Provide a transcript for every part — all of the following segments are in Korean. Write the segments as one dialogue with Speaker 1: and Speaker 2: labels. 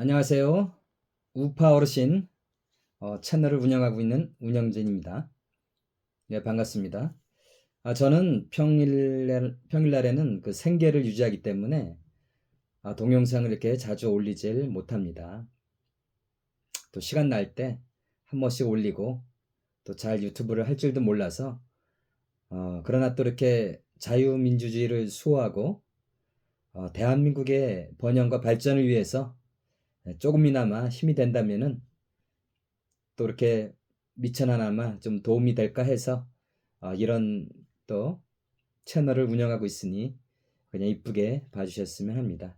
Speaker 1: 안녕하세요. 우파 어르신 채널을 운영하고 있는 운영진입니다. 네, 반갑습니다. 저는 평일날에는 그 생계를 유지하기 때문에 동영상을 이렇게 자주 올리질 못합니다. 또 시간 날 때 한 번씩 올리고 또 잘 유튜브를 할 줄도 몰라서 그러나 또 이렇게 자유민주주의를 수호하고 대한민국의 번영과 발전을 위해서 조금이나마 힘이 된다면은 또 이렇게 미천하나마 좀 도움이 될까 해서 이런 또 채널을 운영하고 있으니 그냥 이쁘게 봐주셨으면 합니다.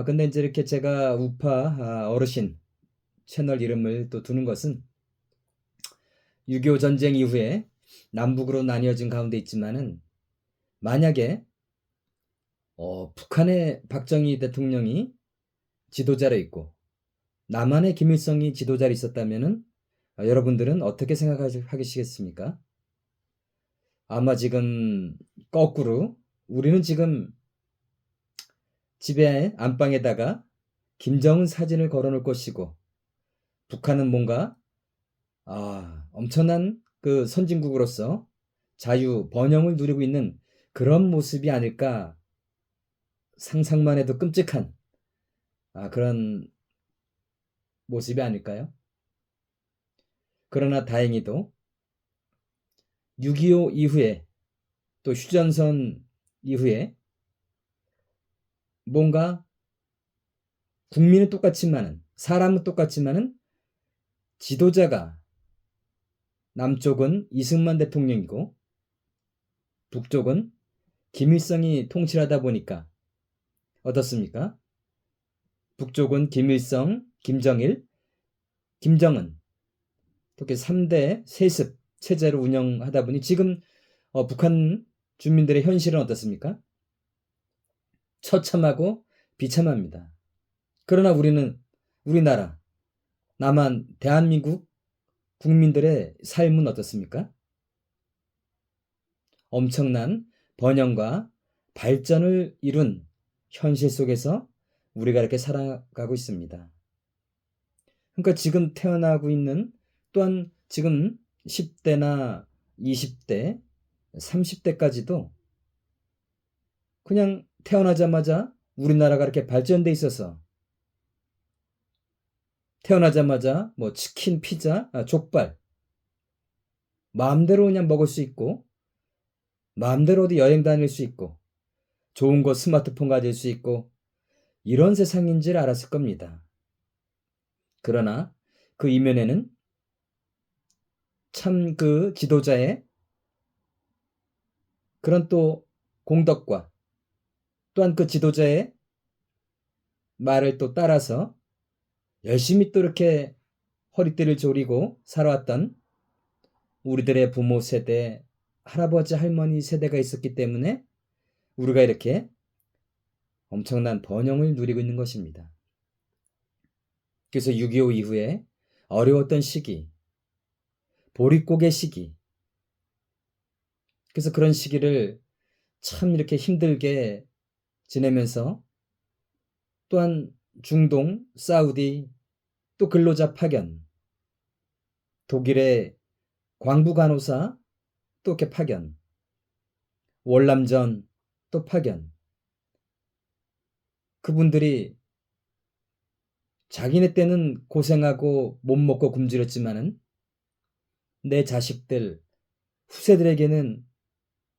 Speaker 1: 근데 이제 이렇게 제가 우파 어르신 채널 이름을 또 두는 것은 6.25 전쟁 이후에 남북으로 나뉘어진 가운데 있지만은 만약에 북한의 박정희 대통령이 지도자로 있고 남한의 김일성이 지도자로 있었다면은 여러분들은 어떻게 생각하시겠습니까? 아마 지금 거꾸로 우리는 지금 집에 안방에다가 김정은 사진을 걸어 놓을 것이고 북한은 뭔가 엄청난 그 선진국으로서 자유 번영을 누리고 있는 그런 모습이 아닐까 상상만 해도 끔찍한 그런 모습이 아닐까요? 그러나 다행히도 6.25 이후에 또 휴전선 이후에 뭔가 국민은 똑같지만은 사람은 똑같지만은 지도자가 남쪽은 이승만 대통령이고 북쪽은 김일성이 통치하다 보니까 어떻습니까? 북쪽은 김일성, 김정일, 김정은 이렇게 3대 세습 체제로 운영하다 보니 지금 북한 주민들의 현실은 어떻습니까? 처참하고 비참합니다. 그러나 우리나라 남한 대한민국 국민들의 삶은 어떻습니까? 엄청난 번영과 발전을 이룬 현실 속에서 우리가 이렇게 살아가고 있습니다. 그러니까 지금 태어나고 있는 또한 지금 10대나 20대, 30대까지도 그냥 태어나자마자 우리나라가 이렇게 발전돼 있어서 태어나자마자 뭐 치킨, 피자, 족발 마음대로 그냥 먹을 수 있고 마음대로 어디 여행 다닐 수 있고 좋은 거 스마트폰 가질 수 있고 이런 세상인 줄 알았을 겁니다. 그러나 그 이면에는 참 그 지도자의 그런 또 공덕과 또한 그 지도자의 말을 또 따라서 열심히 또 이렇게 허리띠를 조리고 살아왔던 우리들의 부모 세대, 할아버지, 할머니 세대가 있었기 때문에 우리가 이렇게 엄청난 번영을 누리고 있는 것입니다. 그래서 6.25 이후에 어려웠던 시기, 보릿고개 시기, 그래서 그런 시기를 참 이렇게 힘들게 지내면서 또한 중동, 사우디, 또 근로자 파견, 독일의 광부 간호사 또 이렇게 파견, 월남전 또 파견. 그분들이 자기네 때는 고생하고 못 먹고 굶주렸지만은 내 자식들, 후세들에게는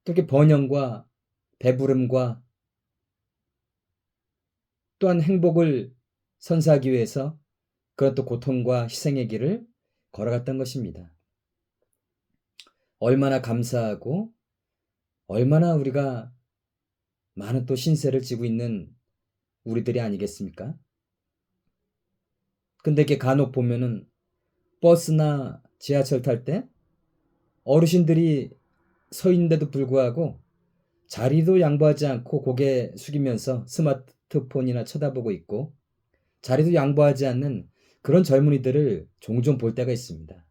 Speaker 1: 또 이렇게 번영과 배부름과 또한 행복을 선사하기 위해서 그것도 고통과 희생의 길을 걸어갔던 것입니다. 얼마나 감사하고 얼마나 우리가 많은 또 신세를 지고 있는 우리들이 아니겠습니까? 근데 이렇게 간혹 보면은 버스나 지하철 탈 때 어르신들이 서 있는데도 불구하고 자리도 양보하지 않고 고개 숙이면서 스마트폰이나 쳐다보고 있고 자리도 양보하지 않는 그런 젊은이들을 종종 볼 때가 있습니다.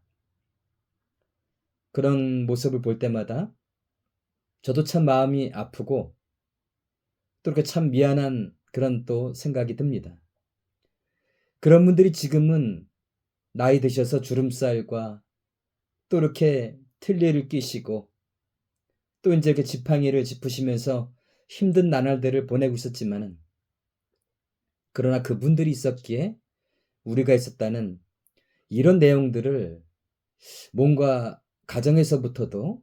Speaker 1: 그런 모습을 볼 때마다 저도 참 마음이 아프고 또 이렇게 참 미안한 그런 또 생각이 듭니다. 그런 분들이 지금은 나이 드셔서 주름살과 또 이렇게 틀니를 끼시고 또 이제 그 지팡이를 짚으시면서 힘든 나날들을 보내고 있었지만은, 그러나 그분들이 있었기에 우리가 있었다는 이런 내용들을 뭔가 가정에서부터도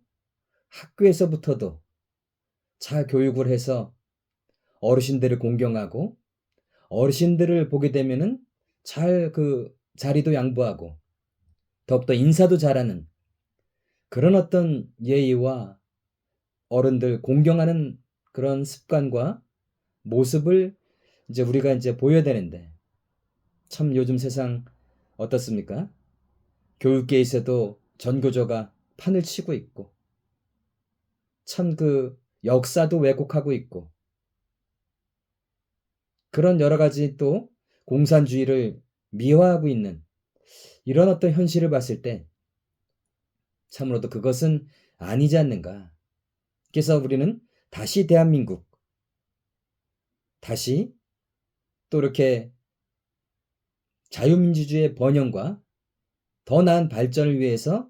Speaker 1: 학교에서부터도 잘 교육을 해서 어르신들을 공경하고 어르신들을 보게 되면은 잘 그 자리도 양보하고 더욱더 인사도 잘하는 그런 어떤 예의와 어른들 공경하는 그런 습관과 모습을 이제 우리가 이제 보여야 되는데, 참 요즘 세상 어떻습니까? 교육계에서도 전교조가 판을 치고 있고 참 그 역사도 왜곡하고 있고 그런 여러 가지 또 공산주의를 미화하고 있는 이런 어떤 현실을 봤을 때 참으로도 그것은 아니지 않는가. 그래서 우리는 다시 대한민국, 다시 또 이렇게 자유민주주의의 번영과 더 나은 발전을 위해서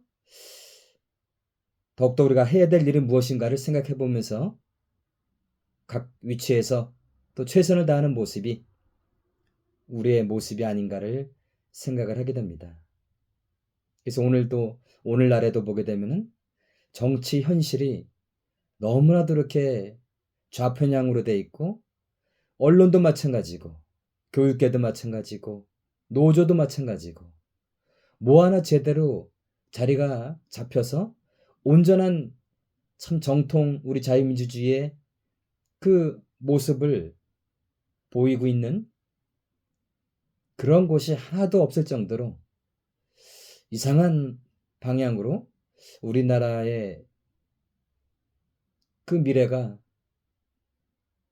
Speaker 1: 더욱더 우리가 해야 될 일은 무엇인가를 생각해 보면서 각 위치에서 또 최선을 다하는 모습이 우리의 모습이 아닌가를 생각을 하게 됩니다. 그래서 오늘도 오늘날에도 보게 되면은 정치 현실이 너무나도 이렇게 좌편향으로 돼 있고 언론도 마찬가지고 교육계도 마찬가지고 노조도 마찬가지고 뭐 하나 제대로 자리가 잡혀서 온전한 참 정통 우리 자유민주주의의 그 모습을 보이고 있는 그런 곳이 하나도 없을 정도로 이상한 방향으로 우리나라의 그 미래가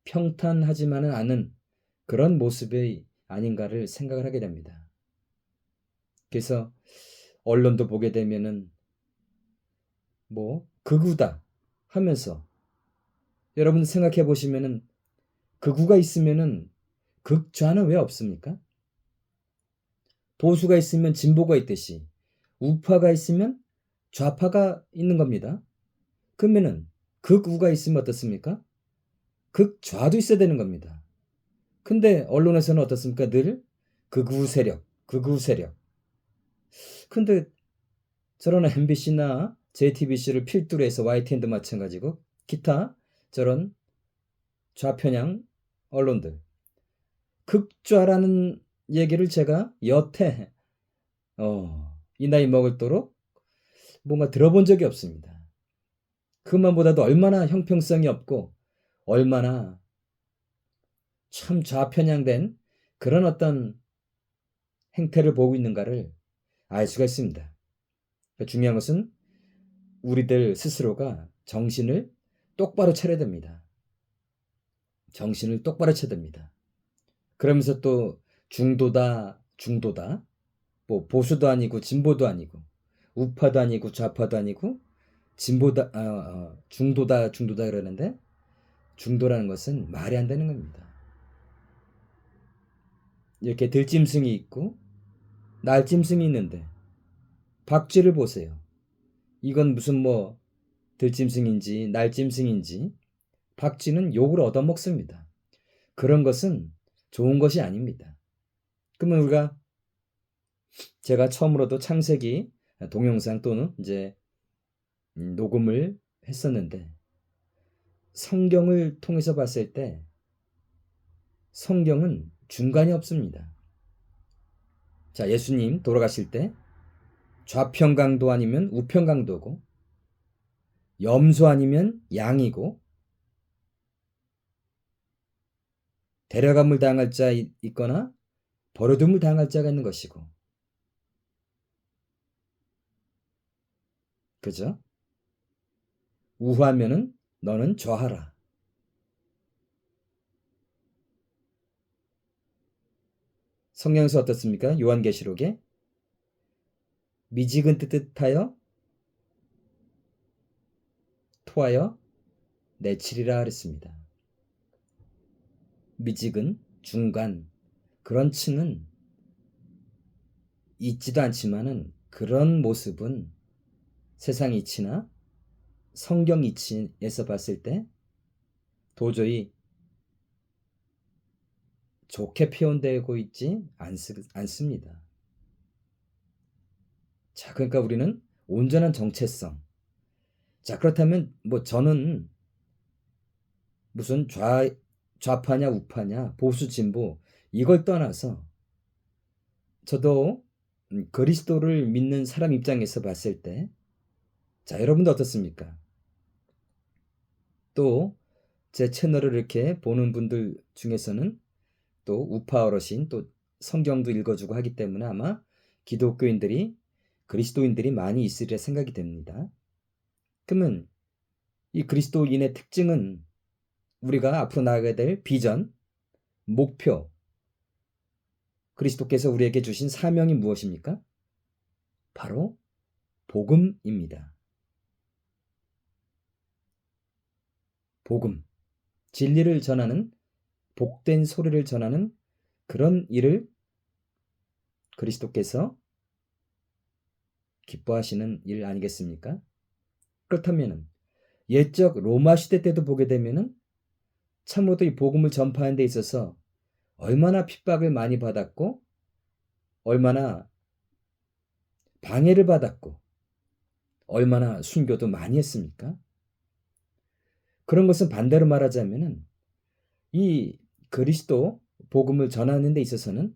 Speaker 1: 평탄하지만은 않은 그런 모습이 아닌가를 생각을 하게 됩니다. 그래서 언론도 보게 되면은 뭐 극우다 하면서, 여러분 생각해 보시면은 극우가 있으면은 극좌는 왜 없습니까? 보수가 있으면 진보가 있듯이 우파가 있으면 좌파가 있는 겁니다. 그러면은 극우가 있으면 어떻습니까? 극좌도 있어야 되는 겁니다. 근데 언론에서는 어떻습니까? 늘 극우 세력, 극우 세력. 근데 저런 MBC나 JTBC를 필두로 해서 YTN도 마찬가지고 기타 저런 좌편향 언론들, 극좌라는 얘기를 제가 여태 이 나이 먹을도록 뭔가 들어본 적이 없습니다. 그것만보다도 얼마나 형평성이 없고 얼마나 참 좌편향된 그런 어떤 행태를 보고 있는가를 알 수가 있습니다. 그러니까 중요한 것은 우리들 스스로가 정신을 똑바로 차려야 됩니다. 정신을 똑바로 차려야 됩니다. 그러면서 또 중도다, 뭐 보수도 아니고 진보도 아니고 우파도 아니고 좌파도 아니고 진보다, 중도다 그러는데 중도라는 것은 말이 안 되는 겁니다. 이렇게 들짐승이 있고 날짐승이 있는데 박쥐를 보세요. 이건 무슨 뭐 들짐승인지 날짐승인지 박쥐는 욕을 얻어먹습니다. 그런 것은 좋은 것이 아닙니다. 그러면 우리가 제가 처음으로도 창세기 동영상 또는 이제 녹음을 했었는데 성경을 통해서 봤을 때 성경은 중간이 없습니다. 자, 예수님 돌아가실 때 좌편강도 아니면 우편강도고 염소 아니면 양이고 데려감을 당할 자 있거나 버려둠을 당할 자가 있는 것이고, 그죠? 우하면은 너는 좌하라. 성경에서 어떻습니까? 요한계시록에 미지근 뜻하여 토하여 내치리라 그랬습니다. 미지근, 중간 그런 층은 있지도 않지만은 그런 모습은 세상 이치나 성경 이치에서 봤을 때 도저히 좋게 표현되고 있지 않습니다. 자, 그러니까 우리는 온전한 정체성. 자, 그렇다면 뭐 저는 무슨 좌파냐 우파냐 보수 진보 이걸 떠나서 저도 그리스도를 믿는 사람 입장에서 봤을 때, 자, 여러분도 어떻습니까? 또 제 채널을 이렇게 보는 분들 중에서는 또 우파 어르신 또 성경도 읽어주고 하기 때문에 아마 기독교인들이 그리스도인들이 많이 있으리라 생각이 됩니다. 그러면 이 그리스도인의 특징은 우리가 앞으로 나아가야 될 비전, 목표, 그리스도께서 우리에게 주신 사명이 무엇입니까? 바로 복음입니다. 복음, 진리를 전하는, 복된 소리를 전하는 그런 일을 그리스도께서 기뻐하시는 일 아니겠습니까? 그렇다면 옛적 로마 시대 때도 보게 되면은 참으로도 이 복음을 전파하는 데 있어서 얼마나 핍박을 많이 받았고 얼마나 방해를 받았고 얼마나 순교도 많이 했습니까? 그런 것은 반대로 말하자면은 이 그리스도 복음을 전하는 데 있어서는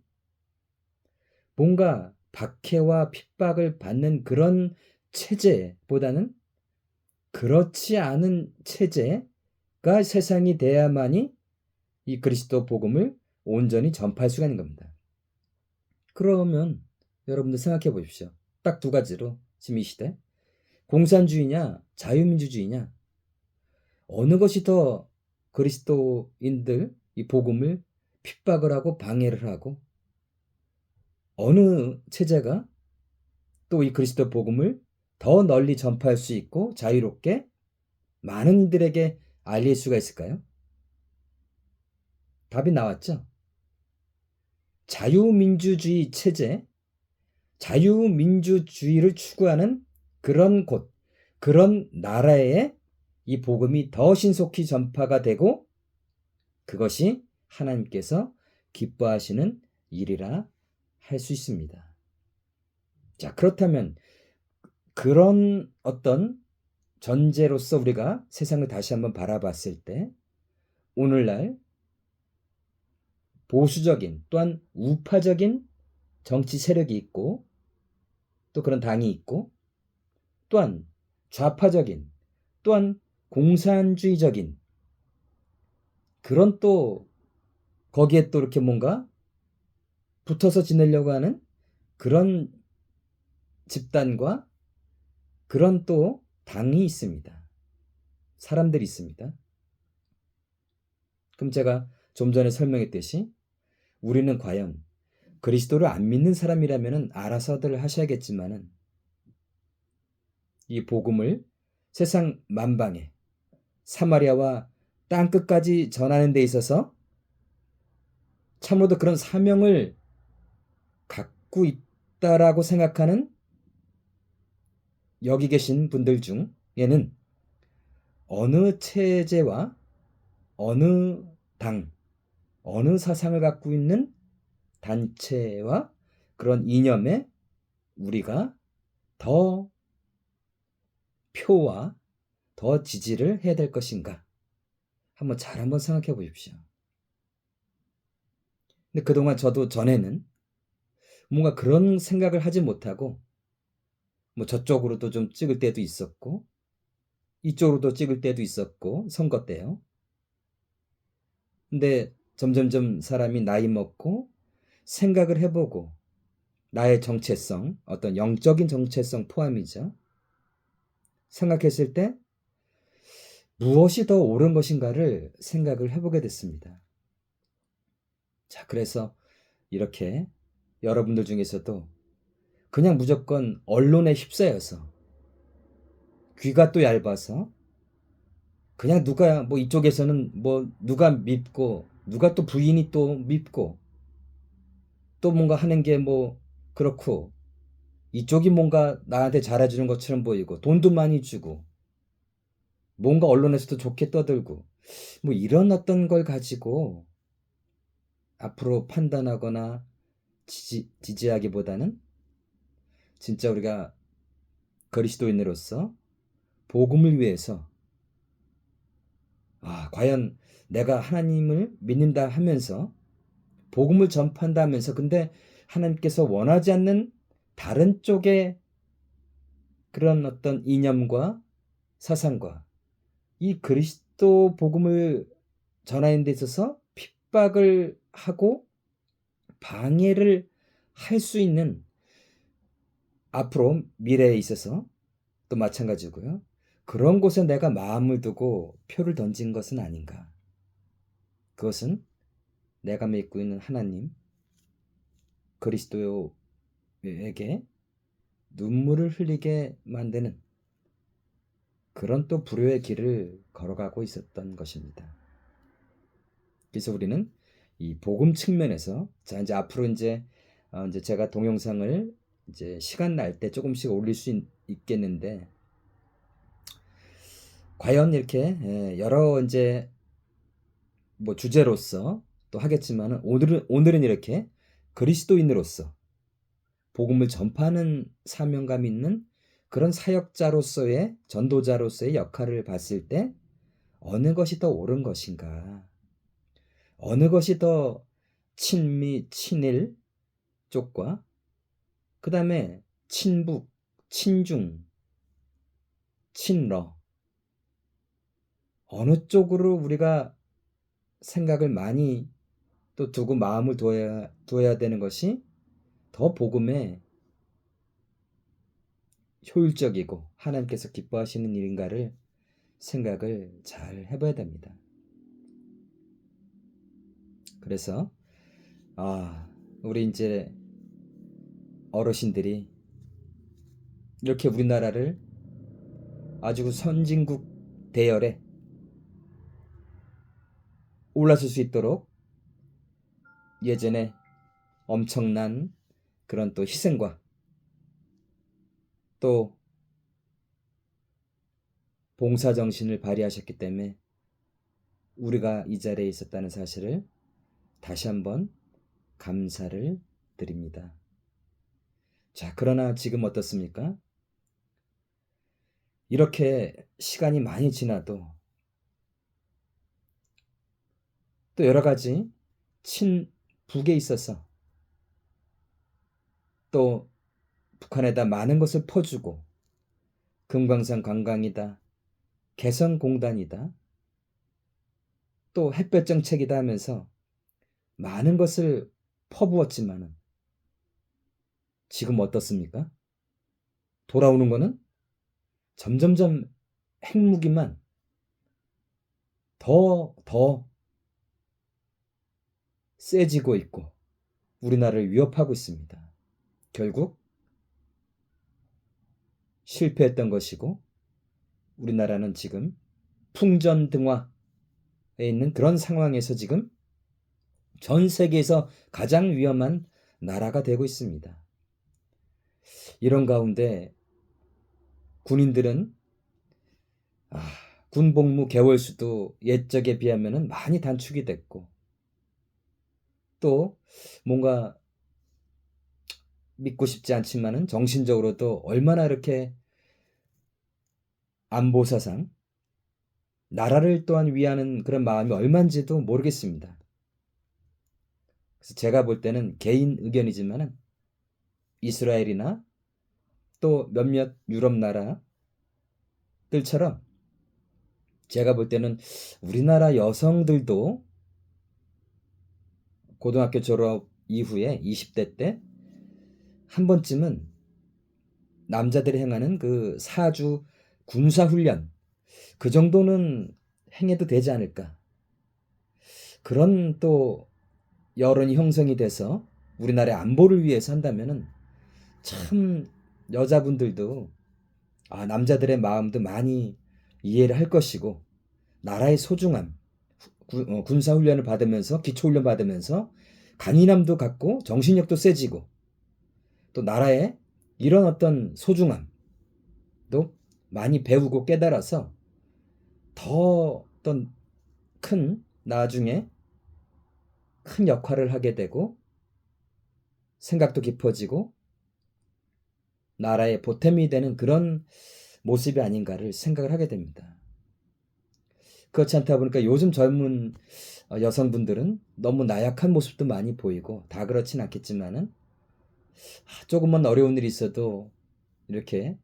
Speaker 1: 뭔가 박해와 핍박을 받는 그런 체제보다는 그렇지 않은 체제가 세상이 돼야만이 이 그리스도 복음을 온전히 전파할 수가 있는 겁니다. 그러면 여러분들 생각해 보십시오. 딱 두 가지로 지금 이 시대 공산주의냐 자유민주주의냐 어느 것이 더 그리스도인들 이 복음을 핍박을 하고 방해를 하고 어느 체제가 또 이 그리스도 복음을 더 널리 전파할 수 있고 자유롭게 많은 이들에게 알릴 수가 있을까요? 답이 나왔죠? 자유민주주의 체제, 자유민주주의를 추구하는 그런 곳, 그런 나라에 이 복음이 더 신속히 전파가 되고 그것이 하나님께서 기뻐하시는 일이라 할 수 있습니다. 자, 그렇다면 그런 어떤 전제로서 우리가 세상을 다시 한번 바라봤을 때 오늘날 보수적인 또한 우파적인 정치 세력이 있고 또 그런 당이 있고 또한 좌파적인 또한 공산주의적인 그런 또 거기에 또 이렇게 뭔가 붙어서 지내려고 하는 그런 집단과 그런 또 당이 있습니다. 사람들이 있습니다. 그럼 제가 좀 전에 설명했듯이 우리는 과연 그리스도를 안 믿는 사람이라면 알아서들 하셔야겠지만은 이 복음을 세상 만방에 사마리아와 땅끝까지 전하는 데 있어서 참으로도 그런 사명을 갖고 있다라고 생각하는 여기 계신 분들 중에는 어느 체제와 어느 당, 어느 사상을 갖고 있는 단체와 그런 이념에 우리가 더 표와 더 지지를 해야 될 것인가? 한번 생각해 보십시오. 근데 그동안 저도 전에는 뭔가 그런 생각을 하지 못하고 뭐 저쪽으로도 좀 찍을 때도 있었고 이쪽으로도 찍을 때도 있었고 선거 때요. 근데 점점점 사람이 나이 먹고 생각을 해보고 나의 정체성, 어떤 영적인 정체성 포함이죠. 생각했을 때 무엇이 더 옳은 것인가를 생각을 해보게 됐습니다. 자, 그래서 이렇게 여러분들 중에서도 그냥 무조건 언론에 휩싸여서 귀가 또 얇아서 그냥 누가 뭐 이쪽에서는 뭐 누가 밉고 누가 또 부인이 또 밉고 또 뭔가 하는 게 뭐 그렇고 이쪽이 뭔가 나한테 잘해주는 것처럼 보이고 돈도 많이 주고 뭔가 언론에서도 좋게 떠들고 뭐 이런 어떤 걸 가지고 앞으로 판단하거나 지지하기보다는 진짜 우리가 그리스도인으로서 복음을 위해서 과연 내가 하나님을 믿는다 하면서 복음을 전파한다 하면서 근데 하나님께서 원하지 않는 다른 쪽의 그런 어떤 이념과 사상과 이 그리스도 복음을 전하는 데 있어서 핍박을 하고 방해를 할 수 있는 앞으로 미래에 있어서 또 마찬가지고요. 그런 곳에 내가 마음을 두고 표를 던진 것은 아닌가. 그것은 내가 믿고 있는 하나님, 그리스도에게 눈물을 흘리게 만드는 그런 또 불효의 길을 걸어가고 있었던 것입니다. 그래서 우리는 이 복음 측면에서 자 이제 앞으로 이제 제가 동영상을 이제 시간 날 때 조금씩 올릴 수 있겠는데 과연 이렇게 여러 이제 뭐 주제로서 또 하겠지만은 오늘은 이렇게 그리스도인으로서 복음을 전파하는 사명감 있는 그런 사역자로서의 전도자로서의 역할을 봤을 때 어느 것이 더 옳은 것인가? 어느 것이 더 친미, 친일 쪽과 그 다음에 친북, 친중, 친러 어느 쪽으로 우리가 생각을 많이 또 두고 마음을 두어야 되는 것이 더 복음에 효율적이고 하나님께서 기뻐하시는 일인가를 생각을 잘 해봐야 됩니다. 그래서 우리 이제 어르신들이 이렇게 우리나라를 아주 선진국 대열에 올라설 수 있도록 예전에 엄청난 그런 또 희생과 또 봉사정신을 발휘하셨기 때문에 우리가 이 자리에 있었다는 사실을 다시 한번 감사를 드립니다. 자, 그러나 지금 어떻습니까? 이렇게 시간이 많이 지나도 또 여러 가지 친북에 있어서 또 북한에다 많은 것을 퍼주고 금강산 관광이다, 개성공단이다, 또 햇볕 정책이다 하면서 많은 것을 퍼부었지만은 지금 어떻습니까? 돌아오는 거는 점점점 핵무기만 더 세지고 있고 우리나라를 위협하고 있습니다. 결국 실패했던 것이고 우리나라는 지금 풍전등화에 있는 그런 상황에서 지금 전 세계에서 가장 위험한 나라가 되고 있습니다. 이런 가운데 군인들은 군복무 개월수도 옛적에 비하면 많이 단축이 됐고 또 뭔가 믿고 싶지 않지만은 정신적으로도 얼마나 이렇게 안보사상 나라를 또한 위하는 그런 마음이 얼마인지도 모르겠습니다. 그래서 제가 볼 때는 개인 의견이지만은 이스라엘이나 또 몇몇 유럽 나라들처럼 제가 볼 때는 우리나라 여성들도 고등학교 졸업 이후에 20대 때 한 번쯤은 남자들이 행하는 그 사주 군사훈련 그 정도는 행해도 되지 않을까. 그런 또 여론이 형성이 돼서 우리나라의 안보를 위해서 한다면은 참 여자분들도 남자들의 마음도 많이 이해를 할 것이고 나라의 소중함 군사훈련을 받으면서 기초훈련 받으면서 강인함도 갖고 정신력도 세지고 또 나라의 이런 어떤 소중함도 많이 배우고 깨달아서 더 어떤 큰 나중에 큰 역할을 하게 되고 생각도 깊어지고 나라의 보탬이 되는 그런 모습이 아닌가를 생각을 하게 됩니다. 그렇지 않다 보니까 요즘 젊은 여성분들은 너무 나약한 모습도 많이 보이고 다 그렇진 않겠지만은 조금만 어려운 일이 있어도 이렇게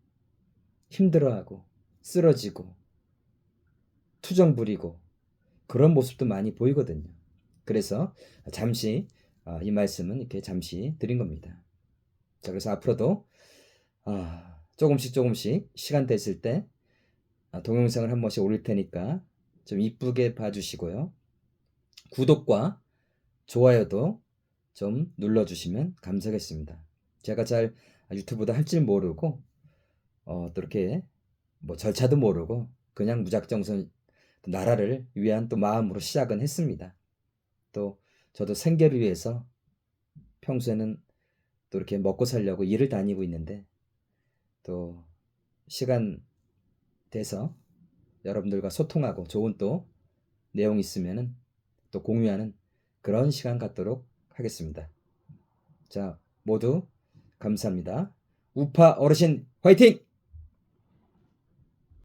Speaker 1: 힘들어하고 쓰러지고 투정 부리고 그런 모습도 많이 보이거든요. 그래서 잠시 이 말씀은 이렇게 잠시 드린 겁니다. 자, 그래서 앞으로도 조금씩 시간 됐을 때 동영상을 한 번씩 올릴 테니까 좀 이쁘게 봐주시고요. 구독과 좋아요도 좀 눌러주시면 감사하겠습니다. 제가 잘 유튜브도 할 줄 모르고 또 이렇게 뭐 절차도 모르고 그냥 무작정선 나라를 위한 또 마음으로 시작은 했습니다. 또 저도 생계를 위해서 평소에는 또 이렇게 먹고 살려고 일을 다니고 있는데 또 시간 돼서 여러분들과 소통하고 좋은 또 내용 있으면은 또 공유하는 그런 시간 갖도록 하겠습니다. 자, 모두 감사합니다. 우파 어르신 화이팅!